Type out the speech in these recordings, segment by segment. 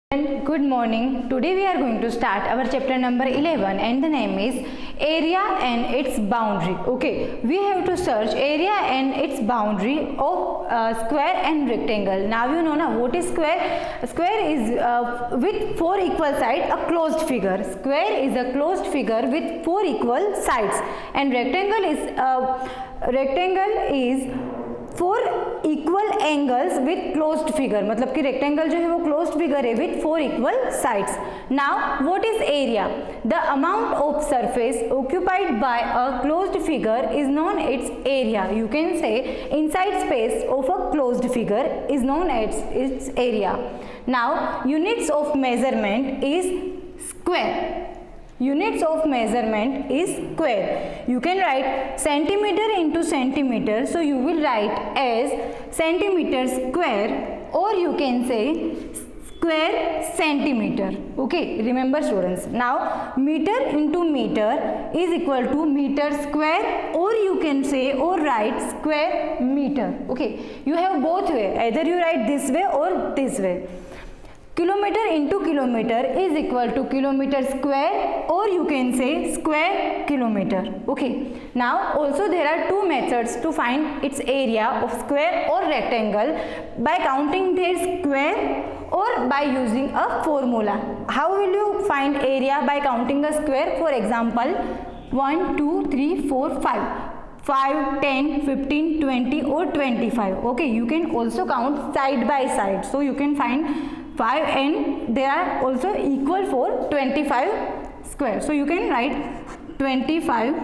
Good morning. Today we are going to start our chapter number 11 and the name is area and its boundary. Okay, we have to search area and its boundary of square and rectangle. Now you know now what is square? Square is with four equal sides, a closed figure. Square is a closed figure with four equal sides, and rectangle is four equal angles with closed figure. मतलब कि rectangle जो है वो closed figure है with four equal sides. Now what is area? The amount of surface occupied by a closed figure is known its area. You can say inside space of a closed figure is known as its area. Now units of measurement is square. Units of measurement is square. You can write centimeter into centimeter, so you will write as centimeter square, or you can say square centimeter. Okay, remember students. Now meter into meter is equal to meter square, or you can say or write square meter. Okay, you have both way, either you write this way or this way. Kilometer into kilometer is equal to kilometer square, or you can say square kilometer. Okay, now also there are two methods to find its area of square or rectangle, by counting their square or by using a formula. How will you find area by counting a square? For example, 1 2 3 4 5 5 10 15 20 or 25. Okay, you can also count side by side, so you can find 5 and they are also equal for 25 square, so you can write 25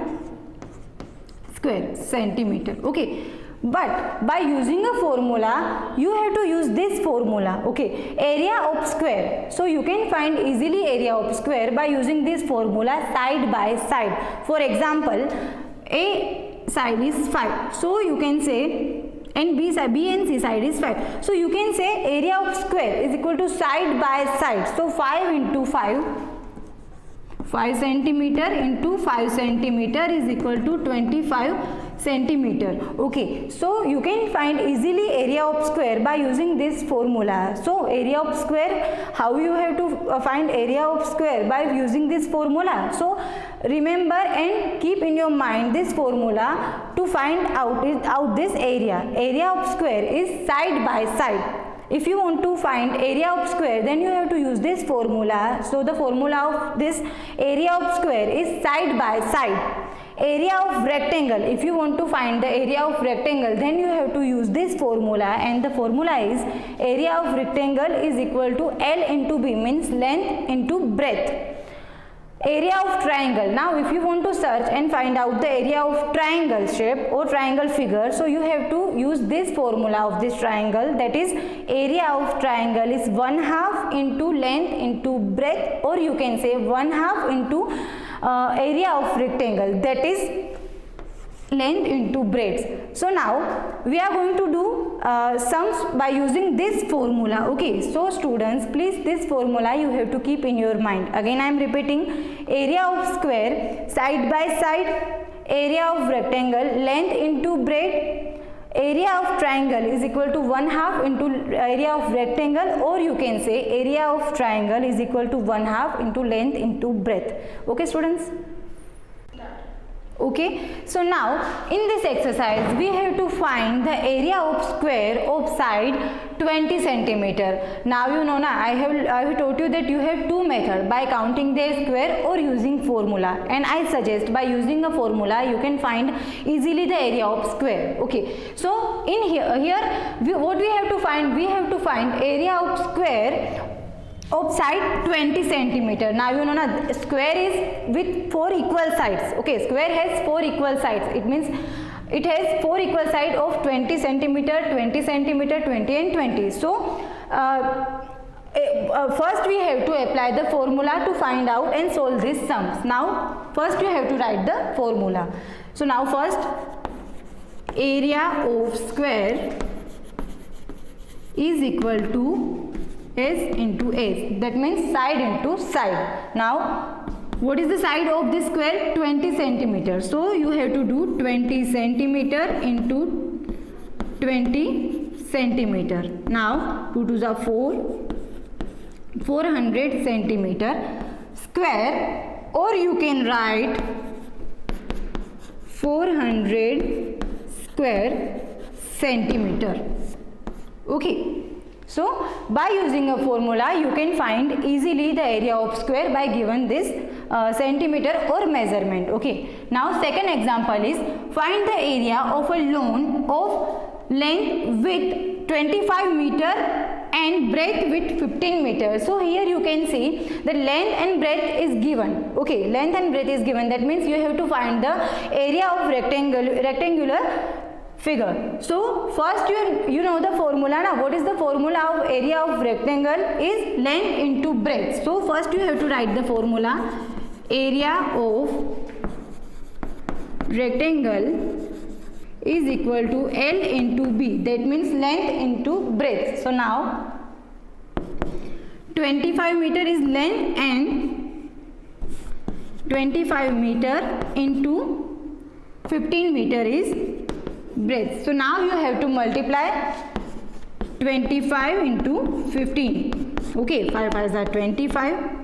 square centimeter. Okay, but by using a formula you have to use this formula. Okay, area of square, so you can find easily area of square by using this formula side by side. For example, a side is 5, so you can say, and B and C side is 5, so you can say area of square is equal to side by side. So 5 into 5 centimeter into 5 centimeter is equal to 25 centimeter. Okay, so you can find easily area of square by using this formula. So area of square, how you have to find area of square? By using this formula. So remember and keep in your mind this formula to find out this area. Area of square is side by side. If you want to find area of square, then you have to use this formula. So the formula of this area of square is side by side. Area of rectangle, if you want to find the area of rectangle, then you have to use this formula, and the formula is area of rectangle is equal to L into B, means length into breadth. Area of triangle, now if you want to search and find out the area of triangle shape or triangle figure, so you have to use this formula of this triangle, that is area of triangle is 1/2 into length into breadth, or you can say 1/2 into area of rectangle, that is length into breadth. So now we are going to do sums by using this formula. Okay, so students, please this formula you have to keep in your mind. Again I am repeating, area of square side by side, area of rectangle length into breadth, area of triangle is equal to 1/2 into area of rectangle, or you can say area of triangle is equal to 1/2 into length into breadth. Okay students? Okay, so now in this exercise we have to find the area of square of side 20 centimeter. Now you know now I have taught you that you have two methods, by counting their square or using formula, and I suggest by using a formula you can find easily the area of square. Okay, so in here what we have to find? We have to find area of square of side 20 centimeter. Now you know now square is with four equal sides. Okay, square has four equal sides, it means it has four equal sides of 20 centimeter, 20 centimeter, 20 and 20. So first we have to apply the formula to find out and solve these sums. Now first you have to write the formula. So now first, area of square is equal to S into S, that means side into side. Now what is the side of this square? 20 centimeter, so you have to do 20 centimeter into 20 centimeter. Now 2 to the 4, 400 centimeter square, or you can write 400 square centimeter. Okay, so by using a formula you can find easily the area of square by given this centimeter or measurement. Okay, now second example is find the area of a lawn of length with 25 meter and breadth with 15 meters. So here you can see the length and breadth is given. Okay, length and breadth is given. That means you have to find the area of rectangular figure. So first you know the formula now. What is the formula of area of rectangle? Is length into breadth. So first you have to write the formula. Area of rectangle is equal to L into B. That means length into breadth. So now 25 meter is length and 25 meter into 15 meter is breadth. So now you have to multiply 25 into 15. Okay, 5 5s are 25.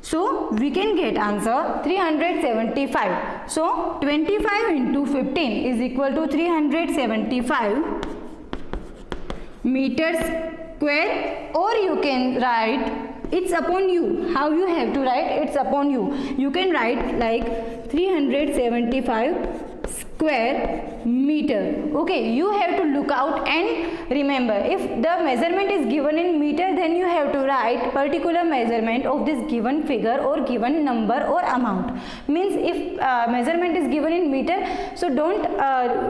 So we can get answer 375. So 25 into 15 is equal to 375 meters square, or you can write it's upon you. How you have to write? It's upon you. You can write like 375 square meter. Okay, you have to look out and remember, if the measurement is given in meter, then you have to write particular measurement of this given figure or given number or amount. Means if measurement is given in meter, so don't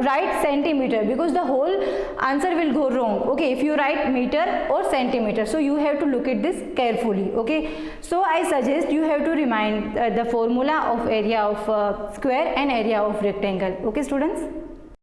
write centimeter, because the whole answer will go wrong. Okay, if you write meter or centimeter, so you have to look at this carefully. Okay, so I suggest you have to remind the formula of area of square and area of rectangle. Okay students.